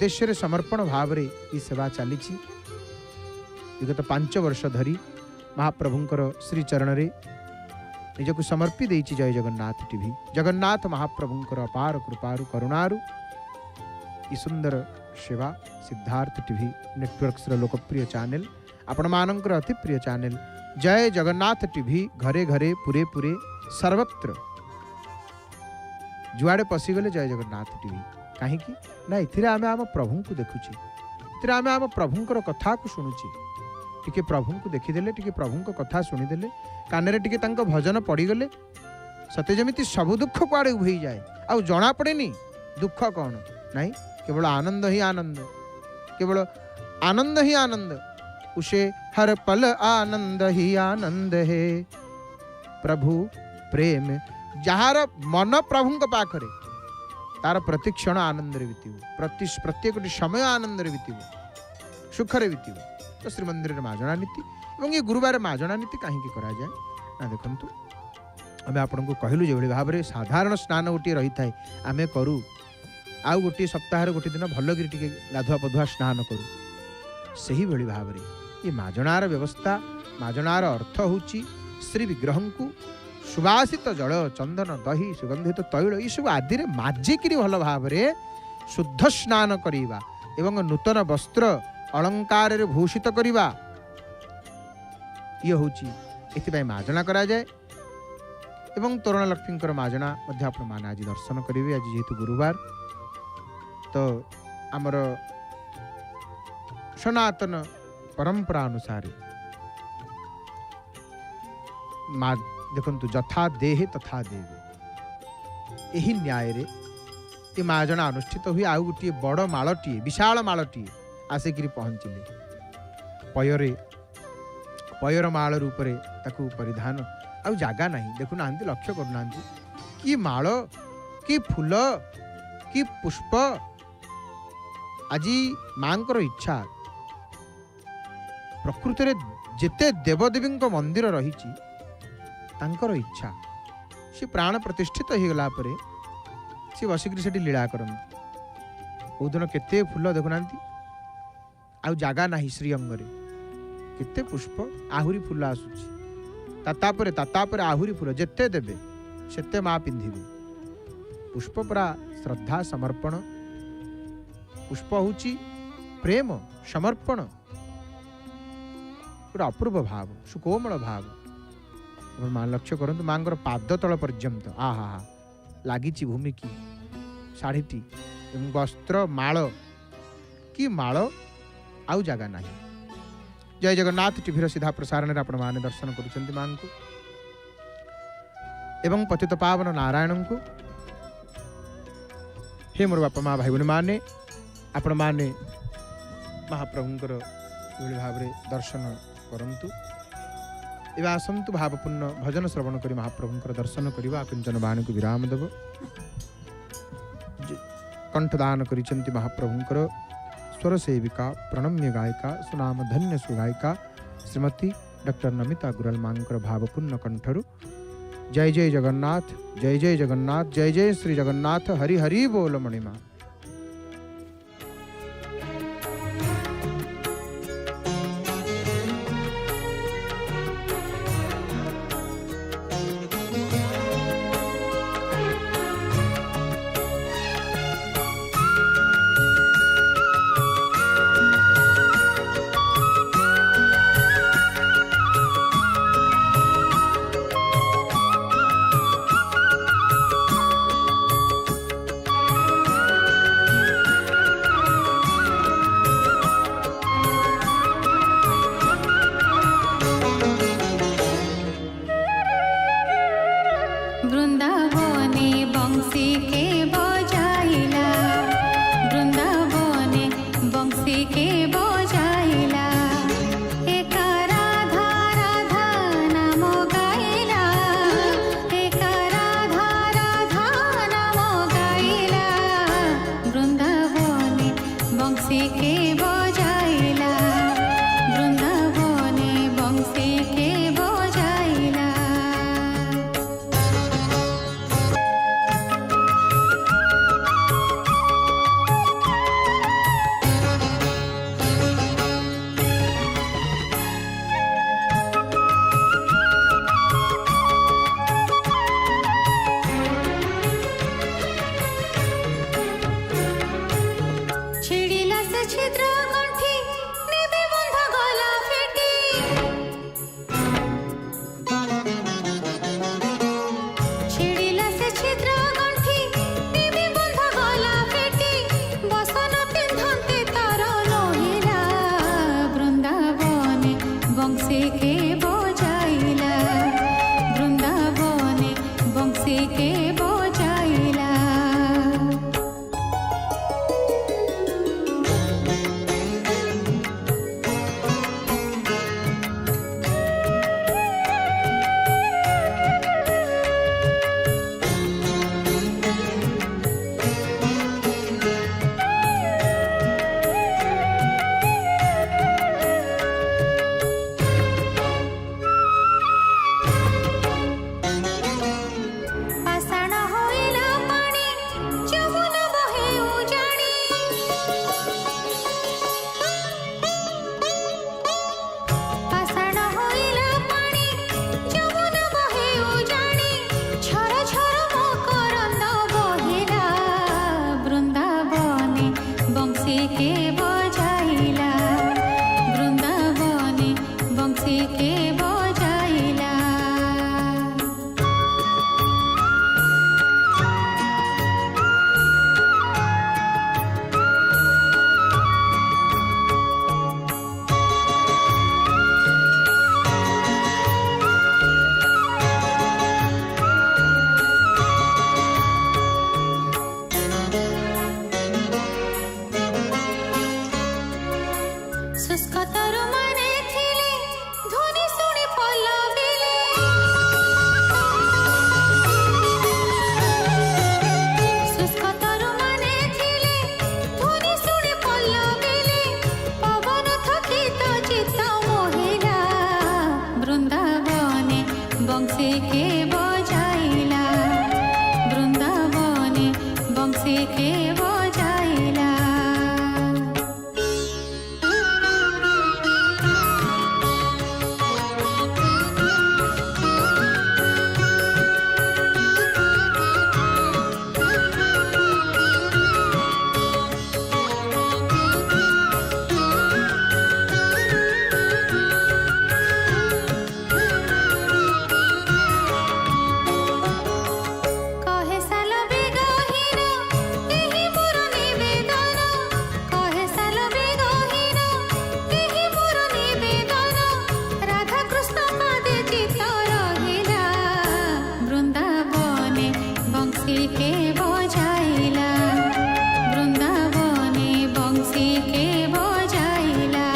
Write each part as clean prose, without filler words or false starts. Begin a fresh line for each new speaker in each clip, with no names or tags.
उद्देश्य समर्पण भाव ये सेवा चली विगत 5 वर्ष धरी महाप्रभुंकर श्री चरण रे निजक समर्पी देछि। जय जगन्नाथ टीवी जगन्नाथ महाप्रभुंकर अपार कृपारु करुणारु ई सुंदर सेवा सिद्धार्थ टीवी नेटवर्क्स लोकप्रिय चैनल आपण मानकर अति प्रिय चैनल जय जगन्नाथ टीवी घरे घरे पूरे पूरे सर्वत्र जुआड़े पशिगले जय जगन्नाथ टीवी कहीं ना इथिरे आमे आम प्रभु को देखुचे, इथिरे आमे आम प्रभुंकर कथा को शुणुचे। टिके प्रभु को देखीदेले टिके प्रभु कथा शुणीदेले कान टिके तांको भजन पड़ीगले सते जमिति सबु दुख कुआड़े उभे जाए आ जना पड़ेनी दुख कौन नहीं, केवल आनंद ही आनंद, केवल आनंद ही आनंद। उसे हर पल आनंद ही आनंद है प्रभु प्रेम जार मन प्रभु पाखरे तार प्रतिक्षण आनंद बीतव, प्रत्येक समय आनंद बीतव, सुखरे बीतव। तो श्रीमंदिर माजणा नीति और ये गुरुवार माजणा नीति कहीं कराए ना देखु आम आपन को कहलु जो भाव में साधारण स्नान गोटे रही है आम करूँ आउ गोटे सप्ताह गोटे दिन भलकर टे गाधुआ पधुआ स्नान करूँ से ही भाव में ये माजणार व्यवस्था माजणार अर्थ हूँ श्री विग्रह को सुवासित जल चंदन दही सुगंधित तैल ये सब आदि माजिक भल भाव में शुद्ध स्नान करवा एवं नूतन वस्त्र अलंकार रे भूषित करवा ये हूँ ये माजना करा जाए एवं तोरण लक्ष्मी माजना आपण मैंने आज दर्शन करेंगे। आज जेहेतु गुरुवार तो आमर सनातन परंपरा अनुसार देखंतु जथा देहे तथा देवे यही न्याय रे ये माजना अनुष्ठित हुई। आउ गोटे बड़ मालटीए विशाल मालटीए आसिक पहुँचले पयर माल रूप ताकू परिधान आउ जागा नहीं देखुना लक्ष्य करना कि माल कि फूल कि पुष्प आज माँ इच्छा प्रकृति रे जेते देवदेवी मंदिर रही तांकर इच्छा सी प्राण प्रतिष्ठित हो गला परे सी बसिक से लीला करती कौ दिन केते फूल देखुना आउ जागा नहीं श्रीअंग केते पुष्प आहुरी फूल आसूची तातापर आहुरी फूल जेते देबे सेते माँ पिंधिबे पुष्प परा श्रद्धा समर्पण पुष्प होची प्रेम समर्पण गोटे अपूर्व भाव सुकोमल भाव। माँ लक्ष्य करंतु माँ पाद तल पर्यंत आहा हा लगी भूमि की शाढ़ीटी वस्त्र माल कि माल आउ जगह ना। जय जगन्नाथ टीवी सीधा प्रसारण आपण मैंने दर्शन करुँच माँ को एवं पतित पावन नारायण को। हे मोर बापा माँ भाई भूनी मैंने आपण मैंने महाप्रभुंकर भाव दर्शन करंतु एवं आसतु भावपूर्ण भजन श्रवण करी महाप्रभुंकर दर्शन करवा किंचन बाणी को विराम देव। कंठदान करिसेंति महाप्रभुंकर स्वर सेविका प्रणम्य गायिका सुनाम धन्य सुगायिका श्रीमती डॉक्टर नमिता गुरल मांकर भावपूर्ण कंठरु जय जय जगन्नाथ जय जय जगन्नाथ जय जय श्री जगन्नाथ हरि हरि बोल मणिमा।
छिद्र गंठी नेबे बंध गला फेटी छिड़िला से छिद्र गंठी नेबे बंध गला फेटी बसन पिंधते तार लोहिला वृंदावने बंशी के बजाइला वृंदावने बंशी के बजाइला पाषाण होइला पानी जमुन बहे उजाड़ी पाषाण होइला पानी जमुन बहे उजाड़ी झर झर मकरंद बहिला वृंदावने बंशी के बजाइला वृंदावने बंशी के बजाइला शुष्क तरुमाने थिले ध्वनि शुणी पल्लविले शुष्क तरुमाने थिले ध्वनि शुणी पल्लविले पवन थकित चित्त मोहिला वृंदावने बंशी के बजाइला वृंदावने बंशी के बजाइला कहे साल बेगहीन एही मोर निवेदन कहे साल बेगहीन एही मोर निवेदन राधा कृष्ण पादे चित्त रहिला वृंदावने बंशी के बजाइला वृंदावने बंशी के बजाइला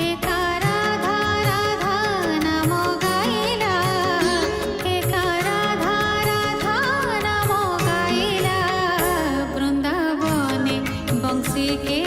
एका राधा राधा नाम गाइला एका राधा राधा नाम गाइला वृंदावने बंशी के